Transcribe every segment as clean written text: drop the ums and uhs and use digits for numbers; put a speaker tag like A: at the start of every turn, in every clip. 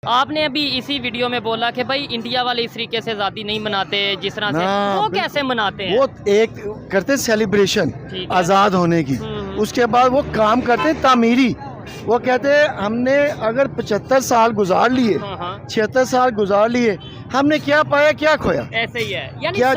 A: आपने अभी इसी वीडियो में बोला कि भाई इंडिया वाले इस तरीके से आज़ादी नहीं मनाते जिस तरह से, वो कैसे मनाते हैं?
B: वो एक करते सेलिब्रेशन आज़ाद होने की, उसके बाद वो काम करते तामीरी। वो कहते हैं हमने अगर 75 साल गुजार लिए, 76 साल गुजार लिए, हमने क्या पाया क्या खोया?
A: ऐसे ही है, यानी
B: क्या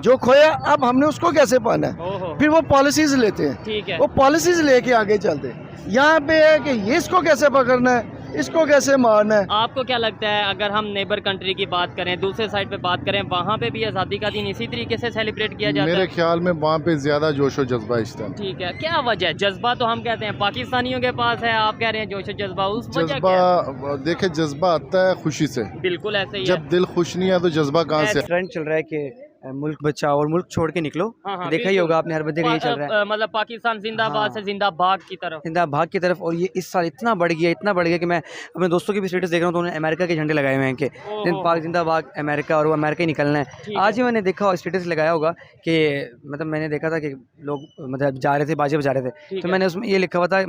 B: जो खोया अब हमने उसको कैसे पाना है? फिर वो पॉलिसीज लेते हैं,
A: ठीक है,
B: वो पॉलिसीज लेके आगे चलते हैं। यहाँ पे है कि ये इसको कैसे पकड़ना है, इसको कैसे मारना है।
A: आपको क्या लगता है अगर हम नेबर कंट्री की बात करें, दूसरे साइड पे बात करें, वहाँ पे भी आज़ादी का दिन इसी तरीके से सेलिब्रेट किया जाता है?
C: मेरे ख्याल में वहाँ पे ज्यादा जोशो जज्बा इस टाइम।
A: ठीक है, क्या वजह है? जज्बा तो हम कहते हैं पाकिस्तानियों के पास है, आप कह रहे हैं जोशो जज्बा, उस वजह क्या है?
C: देखे जज्बा आता है खुशी से,
A: बिल्कुल ऐसे ही
C: जब दिल खुश नहीं है तो जज्बा कहाँ से?
D: ट्रेंड चल रहा है कि मुल्क बचाओ और मुल्क छोड़ के निकलो। देखा ही होगा आपने, हर बंदे का ये चल रहा है,
A: मतलब पाकिस्तान जिंदाबाद से जिंदाबाद की तरफ,
D: जिंदाबाद की तरफ। और ये इस साल इतना बढ़ गया कि मैं अपने दोस्तों के भी स्टेटस देख रहा हूँ तो उन्होंने अमेरिका के झंडे लगाए हुए हैं कि पाक जिंदाबाद अमेरिका, और वो अमेरिका ही निकलना है। आज ही मैंने देखा स्टेटस लगाया होगा कि मतलब मैंने देखा था कि लोग मतलब जा रहे थे, बाजे बजा रहे थे, तो मैंने उसमें ये लिखा हुआ था,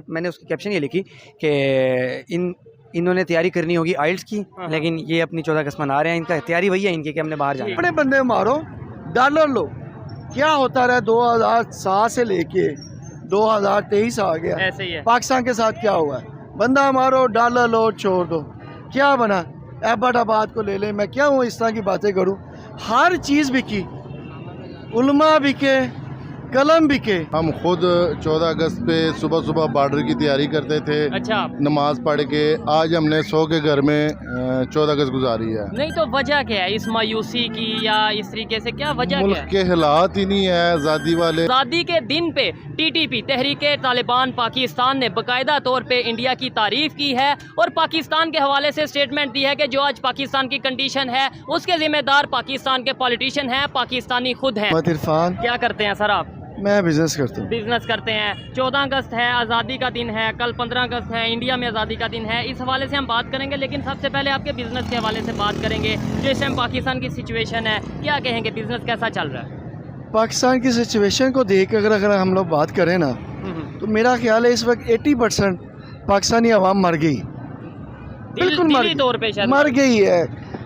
D: मैंने उसकी कैप्शन ये लिखी कि इन्होंने तैयारी करनी होगी आइल्स की, लेकिन ये अपनी 14 अगस्त मना रहे हैं, इनका तैयारी वही है इनकी कि हमने बाहर जाना।
B: अपने बंदे मारो, डॉलर लो। क्या होता रहा 2007 से लेके 2023 आ गया,
A: ऐसे ही है।
B: पाकिस्तान के साथ क्या हुआ है? बंदा मारो, डॉलर लो, छोड़ दो। क्या बना? एबटाबाद को ले ले, मैं क्या हूँ इस तरह की बातें करूँ? हर चीज़ बिकी, उलमा बिके, कलम बिके।
C: हम खुद 14 अगस्त पे सुबह सुबह बॉर्डर की तैयारी करते थे,
A: अच्छा,
C: नमाज पढ़ के। आज हमने 100 के घर में 14 अगस्त गुजारी है।
A: नहीं तो वजह क्या है इस मायूसी की, या इस तरीके से क्या वजह?
C: मुल्क के हालात ही नहीं है आज़ादी वाले।
A: आज़ादी के दिन पे TTP तहरीके तालिबान पाकिस्तान ने बाकायदा तौर पे इंडिया की तारीफ की है और पाकिस्तान के हवाले से स्टेटमेंट दी है कि जो आज पाकिस्तान की कंडीशन है उसके जिम्मेदार पाकिस्तान के पॉलिटिशियन हैं, पाकिस्तानी खुद हैं।
B: इरफान,
A: क्या करते हैं सर आप?
B: मैं बिजनेस करता हूँ।
A: बिजनेस करते हैं। 14 अगस्त है, आज़ादी का दिन है, कल 15 अगस्त है, इंडिया में आज़ादी का दिन है। इस हवाले से हम बात करेंगे, लेकिन सबसे पहले आपके बिजनेस के हवाले से बात करेंगे। जो इस टाइम पाकिस्तान की सिचुएशन है, क्या कहेंगे, बिजनेस कैसा चल रहा है?
B: पाकिस्तान की सिचुएशन को देख अगर हम लोग बात करें ना, तो मेरा ख्याल है इस वक्त 80% पाकिस्तानी आवाम मर गई, बिल्कुल मर गई है।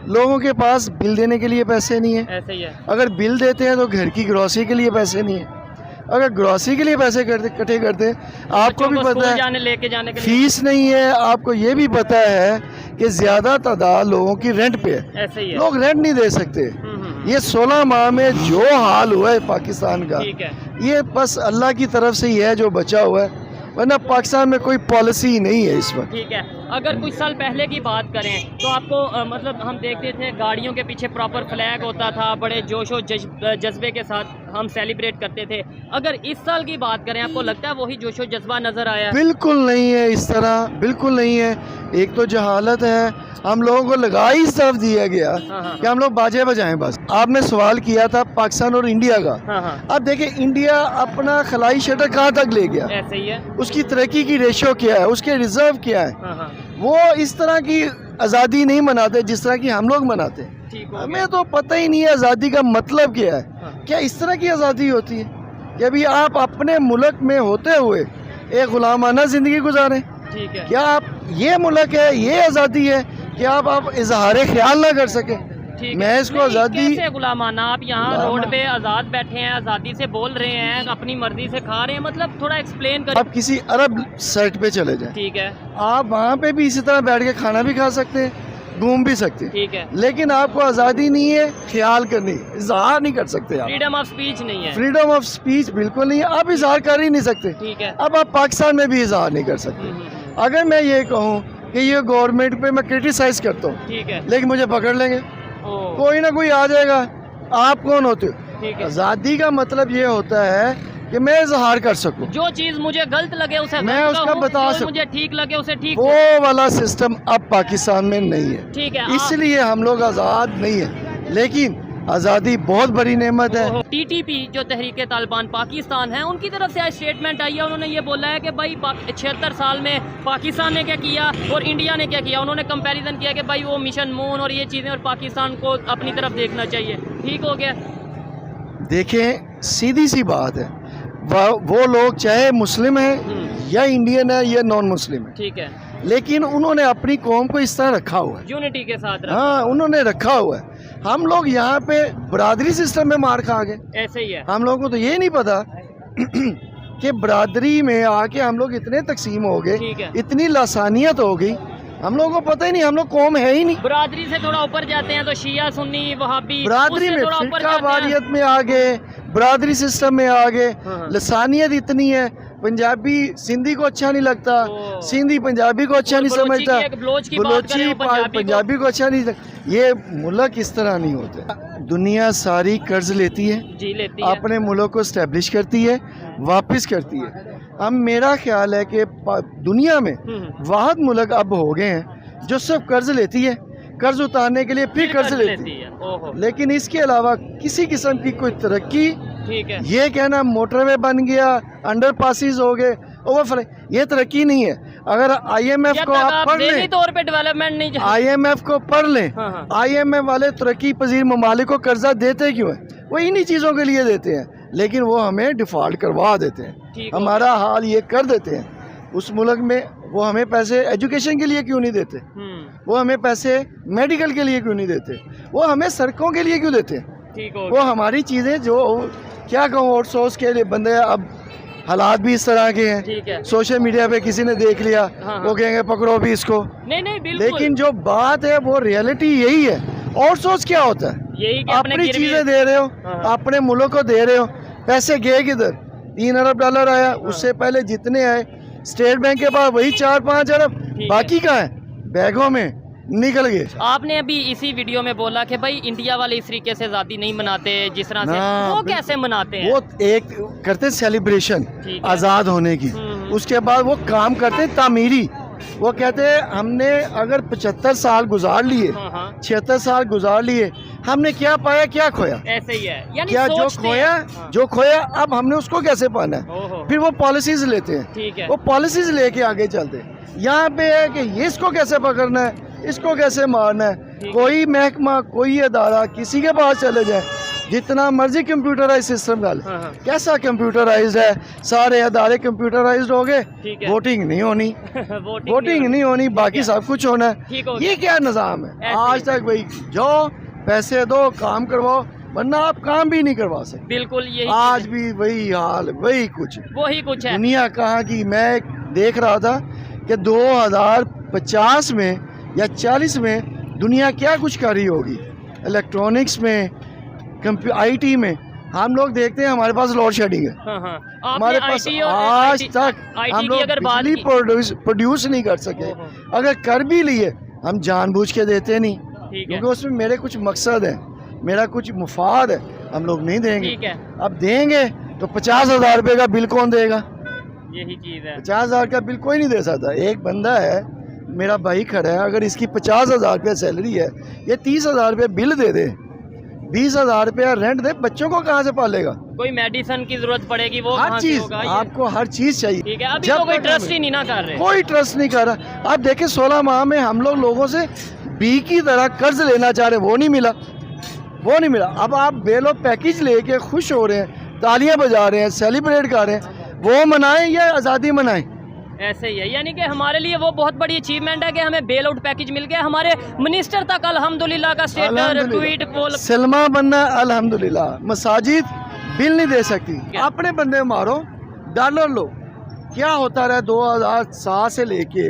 B: लोगों के पास बिल देने के लिए पैसे नहीं है।
A: ऐसे ही है।
B: अगर बिल देते हैं तो घर की ग्रॉसरी के लिए पैसे नहीं है। अगर ग्रॉसरी के लिए पैसे इकट्ठे करते हैं, आपको भी पता है
A: लेके जाने के लिए
B: फीस नहीं है। आपको ये भी पता है कि ज़्यादा तादाद लोगों की रेंट पे है,
A: ऐसे ही है।
B: लोग रेंट नहीं दे सकते। ये 16 माह में जो हाल हुआ है पाकिस्तान का,
A: ठीक है,
B: ये बस अल्लाह की तरफ से ही है जो बचा हुआ है, वरना पाकिस्तान में कोई पॉलिसी नहीं है इस वक्त।
A: ठीक है। अगर कुछ साल पहले की बात करें तो आपको मतलब हम देखते थे गाड़ियों के पीछे प्रॉपर फ्लैग होता था, बड़े जोशो जज्बे के साथ हम सेलिब्रेट करते थे। अगर इस साल की बात करें, आपको लगता है वही जोशो जज्बा नज़र आया?
B: बिल्कुल नहीं है, इस तरह बिल्कुल नहीं है। एक तो जहालत है, हम लोगों को लगा ही इस तरफ दिया गया कि हम लोग बाजे बजाएं बस। आपने सवाल किया था पाकिस्तान और इंडिया का। अब देखिए इंडिया अपना खलाई शटर कहाँ तक ले गया,
A: ऐसे ही है।
B: उसकी तरक्की की रेशो क्या है, उसके रिजर्व क्या है। वो इस तरह की आज़ादी नहीं मनाते जिस तरह की हम लोग मनाते हैं। हमें तो पता ही नहीं है आज़ादी का मतलब क्या है। क्या इस तरह की आज़ादी होती है कि अभी आप अपने मुल्क में होते हुए एक गुलामाना ज़िंदगी गुजारें?
A: ठीक है।
B: क्या आप ये मुल्क है, ये आज़ादी है कि आप इजहार ख्याल ना कर सकें? मैं इसको आज़ादी
A: कैसे गुलामाना? आप यहाँ रोड पे आज़ाद बैठे हैं, आज़ादी से बोल रहे हैं, अपनी मर्जी से खा रहे हैं, मतलब थोड़ा एक्सप्लेन कर।
B: आप किसी अरब साइट पे चले जाएं,
A: ठीक है,
B: आप वहाँ पे भी इसी तरह बैठ के खाना भी खा सकते हैं, घूम भी सकते हैं,
A: ठीक है,
B: लेकिन आपको आज़ादी नहीं है ख्याल करनी, इजहार नहीं कर सकते आप।
A: फ्रीडम ऑफ स्पीच नहीं है।
B: फ्रीडम ऑफ स्पीच बिल्कुल नहीं है, आप इजहार कर ही नहीं सकते।
A: ठीक है।
B: अब आप पाकिस्तान में भी इजहार नहीं कर सकते। अगर मैं ये कहूँ कि ये गवर्नमेंट पे मैं क्रिटिसाइज करता हूँ,
A: ठीक है,
B: लेकिन मुझे पकड़ लेंगे, कोई ना कोई आ जाएगा। आप कौन होते हो? आज़ादी का मतलब ये होता है कि मैं इजहार कर सकूं,
A: जो चीज मुझे गलत लगे उसे
B: मैं उसका बता सकूं,
A: मुझे ठीक लगे उसे ठीक।
B: वो वाला सिस्टम अब पाकिस्तान में नहीं है।
A: ठीक है,
B: इसलिए हम लोग आज़ाद नहीं है, लेकिन आज़ादी बहुत बड़ी नेमत है।
A: TTP जो तहरीके तालिबान पाकिस्तान है, उनकी तरफ से आज स्टेटमेंट आई है। उन्होंने ये बोला है कि भाई 76 साल में पाकिस्तान ने क्या किया और इंडिया ने क्या किया। उन्होंने कंपैरिजन किया कि भाई वो मिशन मून और ये चीज़ें, और पाकिस्तान को अपनी तरफ देखना चाहिए। ठीक हो गया?
B: देखें, सीधी सी बात है, वो लोग चाहे मुस्लिम हैं या इंडियन है या नॉन मुस्लिम है,
A: ठीक है,
B: लेकिन उन्होंने अपनी कौम को इस तरह रखा हुआ है,
A: यूनिटी के साथ रखा।
B: हाँ उन्होंने रखा हुआ है। हम लोग यहाँ पे बरादरी सिस्टम में मार खा गए।
A: ऐसे ही है।
B: हम लोगों को तो ये नहीं पता कि बरादरी में आके हम लोग इतने तकसीम हो गए,
A: ठीक है।
B: इतनी लासानियत हो गई, हम लोगों को पता ही नहीं, हम लोग कौम है ही नहीं।
A: बरादरी से थोड़ा ऊपर जाते हैं तो शिया सुन्नी वहाबी,
B: बरादरी
A: उससे
B: में
A: थोड़ा ऊपर
B: फिरका
A: जाते हैं।
B: वारियत में आ गए, बरादरी सिस्टम में आ गए,
A: हाँ।
B: लसानियत इतनी है, पंजाबी सिंधी को अच्छा नहीं लगता,
A: ओ।
B: सिंधी पंजाबी को अच्छा
A: और
B: नहीं
A: बलोची
B: समझता,
A: की एक बलोच की बात करें वो
B: पंजाबी को अच्छा नहीं लगता। ये मुल्क इस तरह नहीं होते। दुनिया सारी कर्ज लेती है,
A: जी लेती है।
B: अपने मुल्क को स्टैब्लिश करती है, वापस करती है। अब मेरा ख्याल है कि दुनिया में वाहद मुल्क अब हो गए हैं जो सिर्फ कर्ज लेती है, कर्ज उतारने के लिए फिर कर्ज लेती है,
A: ओहो।
B: लेकिन इसके अलावा किसी किस्म की कोई तरक्की,
A: ठीक है।
B: ये कहना मोटरवे बन गया, अंडर पासिस हो गए, ओवर, ये तरक्की नहीं है। अगर IMF
A: जब
B: को
A: तक
B: आप
A: आप
B: पढ़
A: ज़हनी
B: लें,
A: तौर पे डेवलपमेंट नहीं
B: IMF को पढ़ लें,
A: हाँ, हाँ।
B: IMF वाले तरक्की पजीर ममालिक को कर्जा देते क्यों है? वो इन्हीं चीज़ों के लिए देते हैं, लेकिन वो हमें डिफ़ॉल्ट करवा देते हैं,
A: ठीक हो
B: हमारा हाल ये कर देते हैं। उस मुल्क में वो हमें पैसे एजुकेशन के लिए क्यों नहीं देते, वो हमें पैसे मेडिकल के लिए क्यों नहीं देते, वो हमें सड़कों के लिए क्यों देते हैं?
A: ठीक हो
B: वो हमारी चीज़ें जो क्या कहूँ आउटसोर्स के लिए बंदे, अब हालात भी इस तरह के हैं,
A: ठीक है।
B: सोशल मीडिया पे किसी ने देख लिया,
A: हाँ।
B: वो कहेंगे पकड़ो भी इसको।
A: नहीं बिल्कुल।
B: लेकिन जो बात है वो रियलिटी यही है। आउटसोर्स क्या होता है?
A: यही कि
B: अपनी
A: गिरवी-
B: चीजें दे रहे हो,
A: हाँ।
B: अपने मुल्क को दे रहे हो, पैसे गए किधर? 3 अरब डॉलर आया, उससे पहले जितने आए स्टेट बैंक के पास वही 4-5 अरब,
A: है।
B: बाकी कहाँ है? बैगों में निकल गए।
A: आपने अभी इसी वीडियो में बोला कि भाई इंडिया वाले इस तरीके से आज़ादी नहीं मनाते जिस तरह से,
B: ना,
A: वो
B: बिल्कुल।
A: कैसे मनाते हैं?
B: वो एक करते सेलिब्रेशन
A: ठीक है।
B: आज़ाद होने की, उसके बाद वो काम करते तामीरी। वो कहते हैं हमने अगर 75 साल गुजार लिए,
A: हाँ, हाँ।
B: 76 साल गुजार लिए, हमने क्या पाया क्या खोया?
A: ऐसे ही है, यानी
B: क्या जो
A: सोचते
B: खोया,
A: हैं। हाँ।
B: जो खोया अब हमने उसको कैसे पाना है?
A: ओहो।
B: फिर वो पॉलिसीज लेते हैं,
A: ठीक है।
B: वो पॉलिसीज लेके आगे चलते हैं। यहाँ पे है कि ये इसको कैसे पकड़ना है, इसको कैसे मारना है।
A: ठीक है।
B: कोई महकमा, कोई अदारा, किसी के पास चले जाए, जितना मर्जी कंप्यूटराइज सिस्टम डाले,
A: हाँ, हाँ।
B: कैसा कंप्यूटराइज्ड है, सारे अदारे कंप्यूटराइज्ड हो गए,
A: ठीक है।
B: वोटिंग नहीं होनी, वोटिंग नहीं होनी, बाकी सब कुछ होना
A: ठीक
B: है।
A: हो
B: ये
A: गया।
B: क्या निज़ाम है?
A: ऐसे
B: आज तक भाई जाओ पैसे दो काम करवाओ, वरना आप काम भी नहीं करवा सकते।
A: बिल्कुल यही
B: आज भी वही हाल, वही कुछ
A: वही कुछ है।
B: दुनिया कहाँ की। मैं देख रहा था कि 2050 में या 40 में दुनिया क्या कुछ कर रही होगी, इलेक्ट्रॉनिक्स में, IT में। हम लोग देखते हैं हमारे पास लोड शेडिंग है,
A: हाँ, हाँ।
B: हमारे
A: आपने
B: पास
A: IT और
B: आज
A: IT
B: तक
A: IT
B: हम
A: की
B: लोग
A: अगर बात
B: बिजली
A: की-
B: प्रोड्यूस नहीं कर सके।
A: ओहो।
B: अगर कर भी लिए हम जानबूझ के देते नहीं,
A: ठीक है।
B: क्योंकि उसमें मेरे कुछ मकसद है, मेरा कुछ मुफाद है, हम लोग नहीं देंगे।
A: ठीक है।
B: अब देंगे तो 50,000 रुपये का बिल कौन देगा?
A: यही चीज है।
B: 50,000 का बिल कोई नहीं दे सकता। एक बंदा है, मेरा भाई खड़ा है, अगर इसकी 50,000 रुपये सैलरी है, ये 30,000 रुपये बिल दे दे, 20,000 रुपया रेंट दे, बच्चों को कहाँ से पालेगा?
A: कोई मेडिसिन की जरूरत पड़ेगी वो
B: हर
A: कहाँ से
B: चीज,
A: होगा? ये-
B: आपको हर चीज चाहिए।
A: ठीक है। अभी
B: जब
A: तो कोई
B: तक
A: ट्रस्ट
B: हमें-
A: ही नहीं ना कर रहे।
B: कोई ट्रस्ट नहीं कर रहा। आप देखें 16 माह में हम लोगों से बी की तरह कर्ज लेना चाह रहे, वो नहीं मिला, वो नहीं मिला। अब आप बेलो पैकेज लेके खुश हो रहे हैं, तालियां बजा रहे हैं, सेलिब्रेट कर रहे हैं, वो मनाएं या आज़ादी मनाएं?
A: ऐसे ही है, यानी कि हमारे लिए वो बहुत बड़ी अचीवमेंट है कि हमें बेल आउट पैकेज मिल गया। हमारे मिनिस्टर तक अल्हम्दुलिल्लाह का स्टेटस ट्वीट बोल।
B: सलमा बनना अल्हम्दुलिल्लाह। मसाजिद बिल नहीं दे सकती, अपने बंदे मारो, डॉलर लो। क्या होता रहा 2007 से लेके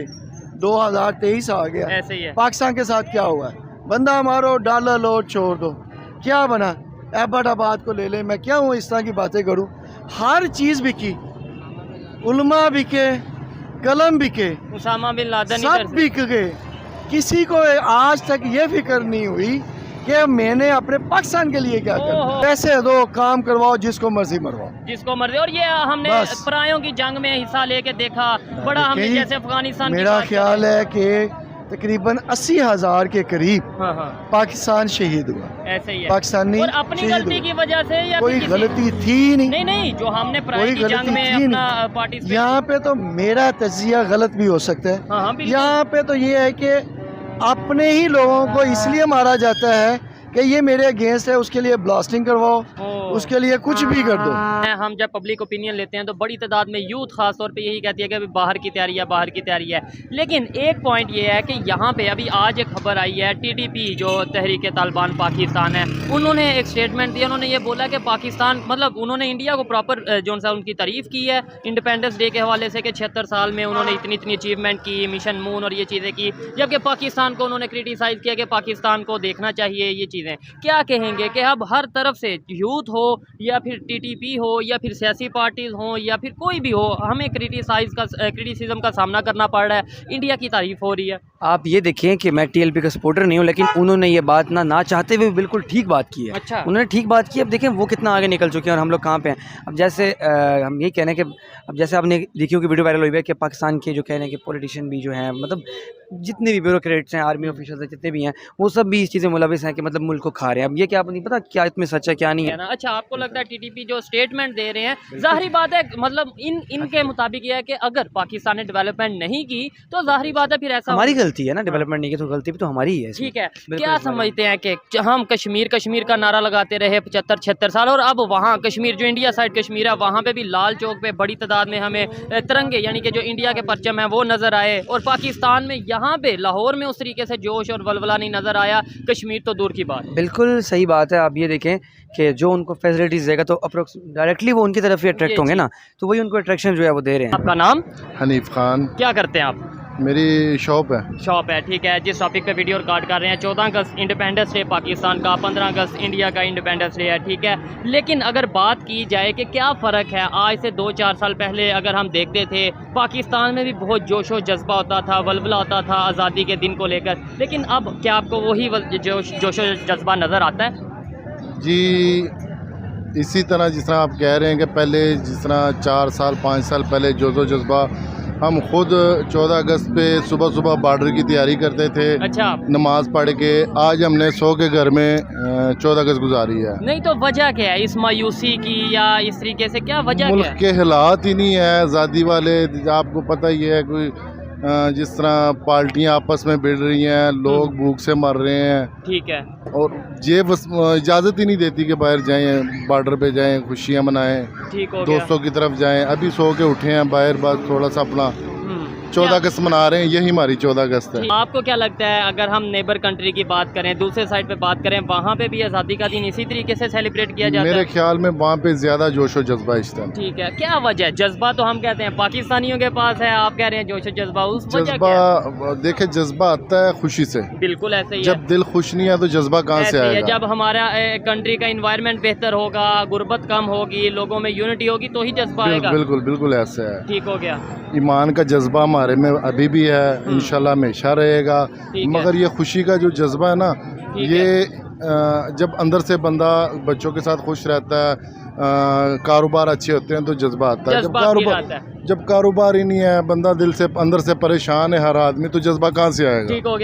B: 2023 आ गया,
A: ऐसे ही है।
B: पाकिस्तान के साथ क्या हुआ है? बंदा मारो, डॉलर लो, छोड़ दो। क्या बना? एबटाबाद को ले ले, मैं क्या हूँ इस तरह की बातें करूँ? हर चीज़ बिकी, उलमा बिके, कलम बिके,
A: उसामा बिन लादेन ही
B: सब
A: कर-
B: बिक गए। किसी को आज तक ये फिक्र नहीं हुई कि मैंने अपने पाकिस्तान के लिए क्या करना।
A: ओहो।
B: पैसे दो, काम करवाओ, जिसको मर्जी मरवाओ।
A: जिसको मर्जी। और ये हमने
B: बस।
A: परायों की जंग में हिस्सा लेके देखा बड़ा, हमने
B: देखिए,
A: जैसे अफगानिस्तान की
B: मेरा
A: बात
B: ख्याल
A: करें।
B: है कि तकरीबन 80,000 के करीब
A: हाँ, हाँ।
B: पाकिस्तान शहीद हुआ।
A: ऐसे ही है।
B: पाकिस्तानी
A: और अपनी
B: शहीद
A: गलती
B: हुए।
A: की वजह से या
B: कोई
A: फिर
B: गलती थी नहीं,
A: नहीं जो हमने पराई
B: कोई
A: की जंग
B: गलती
A: में
B: थी
A: अपना
B: नहीं।
A: पार्टिसिपेट।
B: यहाँ पे तो मेरा तजिया गलत भी हो सकता है।
A: हाँ, हाँ, बिल्कुल।
B: यहाँ पे तो ये है कि अपने ही लोगों को इसलिए मारा जाता है कि ये मेरे अगेंस्ट है, उसके लिए ब्लास्टिंग करवाओ, उसके लिए कुछ भी कर दो।
A: हम जब पब्लिक ओपिनियन लेते हैं तो बड़ी तादाद में यूथ खास तौर पे यही कहती है कि अभी बाहर की तैयारी है, बाहर की तैयारी है। लेकिन एक पॉइंट ये है कि यहाँ पे अभी आज एक खबर आई है, TTP जो तहरीक तालिबान पाकिस्तान है, उन्होंने एक स्टेटमेंट दिया। उन्होंने ये बोला कि पाकिस्तान मतलब उन्होंने इंडिया को प्रॉपर जो सा उनकी तारीफ़ की है इंडिपेंडेंस डे के हवाले से कि 76 साल में उन्होंने इतनी इतनी अचीवमेंट की, मिशन मून और ये चीज़ें की। जबकि पाकिस्तान को उन्होंने क्रिटिसाइज़ किया कि पाकिस्तान को देखना चाहिए ये चीज़ें। क्या कहेंगे कि अब हर तरफ से यूथ हो या फिर TTP हो या फिर सियासी पार्टीज़ हों या फिर कोई भी हो, हमें क्रिटिसिज्म का सामना करना पड़ रहा है। इंडिया की तारीफ़ हो रही है।
D: आप ये देखें कि मैं TLP का सपोर्टर नहीं हूँ, लेकिन उन्होंने ये बात ना चाहते हुए बिल्कुल ठीक बात की है।
A: अच्छा।
D: उन्होंने ठीक बात की। अब देखें वो कितना आगे निकल चुके हैं और हम लोग कहाँ पे हैं। अब जैसे हम यही कह रहे हैं कि अब जैसे आपने देखी होगी वीडियो वायरल हुई है कि पाकिस्तान के जो कह रहे हैं कि पॉलिटिशियन भी जो हैं, मतलब जितने भी ब्यूरोक्रेट्स हैं, आर्मी ऑफिसर्स हैं, जितने भी हैं, वो सब भी इस चीज़ में मुलविस हैं कि मतलब मुल्क को खा रहे हैं। अब ये क्या नहीं पता क्या इसमें सच है क्या नहीं है।
A: अच्छा, आपको लगता है TTP जो स्टेटमेंट दे रहे हैं, जाहिर बात है मतलब इनके मुताबिक ये है कि अगर पाकिस्तान ने डेवलपमेंट नहीं की तो जाहिर बात है फिर ऐसा
D: हमारी गलती है ना, डेवलपमेंट नहीं की तो गलती भी तो हमारी ही है।
A: ठीक है। क्या समझते हैं कि हम कश्मीर का नारा लगाते रहे 75-76 साल और अब वहाँ कश्मीर जो इंडिया साइड कश्मीर है वहाँ पे भी लाल चौक पे बड़ी तादाद में हमें तिरंगे यानी कि जो इंडिया के परचम है वो नज़र आए, और पाकिस्तान में यहाँ पे लाहौर में उस तरीके से जोश और वलवला नहीं नज़र आया। कश्मीर तो दूर की बात।
D: बिल्कुल सही बात है। आप ये देखें कि जो उनको फैसिलिटीज़ देगा तो अप्रोक्स डायरेक्टली वो उनकी तरफ ही अट्रैक्ट होंगे ना, तो वही उनको अट्रैक्शन जो है वो दे रहे हैं।
A: आपका नाम?
C: हनीफ खान।
A: क्या करते हैं आप?
C: मेरी शॉप है।
A: ठीक है। जिस टॉपिक पे वीडियो रिकॉर्ड कर रहे हैं, 14 अगस्त इंडिपेंडेंस डे पाकिस्तान का, 15 अगस्त इंडिया का इंडिपेंडेंस डे है, ठीक है। लेकिन अगर बात की जाए कि क्या फ़र्क है आज से 2-4 साल पहले, अगर हम देखते थे पाकिस्तान में भी बहुत जोशो जज्बा होता था, वलवला होता था आज़ादी के दिन को लेकर, लेकिन अब क्या आपको वही जोशो जज्बा नज़र आता है?
C: जी, इसी तरह जिस तरह आप कह रहे हैं कि पहले जिस तरह 4 साल 5 साल पहले जोशो जज्बा, हम खुद 14 अगस्त पे सुबह सुबह बॉर्डर की तैयारी करते थे।
A: अच्छा।
C: नमाज पढ़ के आज हमने 100 के घर में 14 अगस्त गुजारी है।
A: नहीं तो वजह क्या है इस मायूसी की, या इस तरीके से क्या वजह क्या है?
C: मुल्क के हालात ही नहीं है आज़ादी वाले, आपको पता ही है। कोई जिस तरह पार्टियां आपस में भिड़ रही हैं, लोग भूख से मर रहे हैं,
A: ठीक है,
C: और ये बस इजाज़त ही नहीं देती कि बाहर जाएं, बॉर्डर पे जाएं, खुशियां मनाएं,
A: ठीक हो गया।
C: दोस्तों की तरफ जाएं। अभी सो के उठे हैं बाहर, बस थोड़ा सा अपना 14 अगस्त मना रहे हैं, यही हमारी 14 अगस्त है।
A: आपको क्या लगता है अगर हम नेबर कंट्री की बात करें, दूसरे साइड पे बात करें, वहाँ पे भी आज़ादी का दिन इसी तरीके से सेलिब्रेट किया जाता है?
C: मेरे ख्याल में वहाँ पे ज़्यादा जोश और जज्बा इस टाइम।
A: ठीक है। क्या वजह है? जज्बा तो हम कहते हैं पाकिस्तानियों के पास है, आप कह रहे हैं जोश और जज्बा, उस वजह क्या है?
C: देखे, जज्बा आता है खुशी से।
A: बिल्कुल ऐसे ही
C: जब दिल खुश नहीं है तो जज्बा कहाँ से आएगा?
A: जब हमारा कंट्री का इन्वायरमेंट बेहतर होगा, गुर्बत कम होगी, लोगों में यूनिटी होगी, तो ही जज्बा आएगा।
C: बिल्कुल बिल्कुल ऐसा है।
A: ठीक हो गया।
C: ईमान का जज्बा हमारे में अभी भी है, इंशाल्लाह हमेशा रहेगा। मगर ये खुशी का जो जज्बा है ना, ये जब अंदर से बंदा बच्चों के साथ खुश रहता है, कारोबार अच्छे होते हैं तो जज्बा आता है। जब कारोबार ही नहीं है, बंदा दिल से अंदर से परेशान है हर आदमी, तो जज्बा कहाँ से आएगा?
A: ठीक हो गया।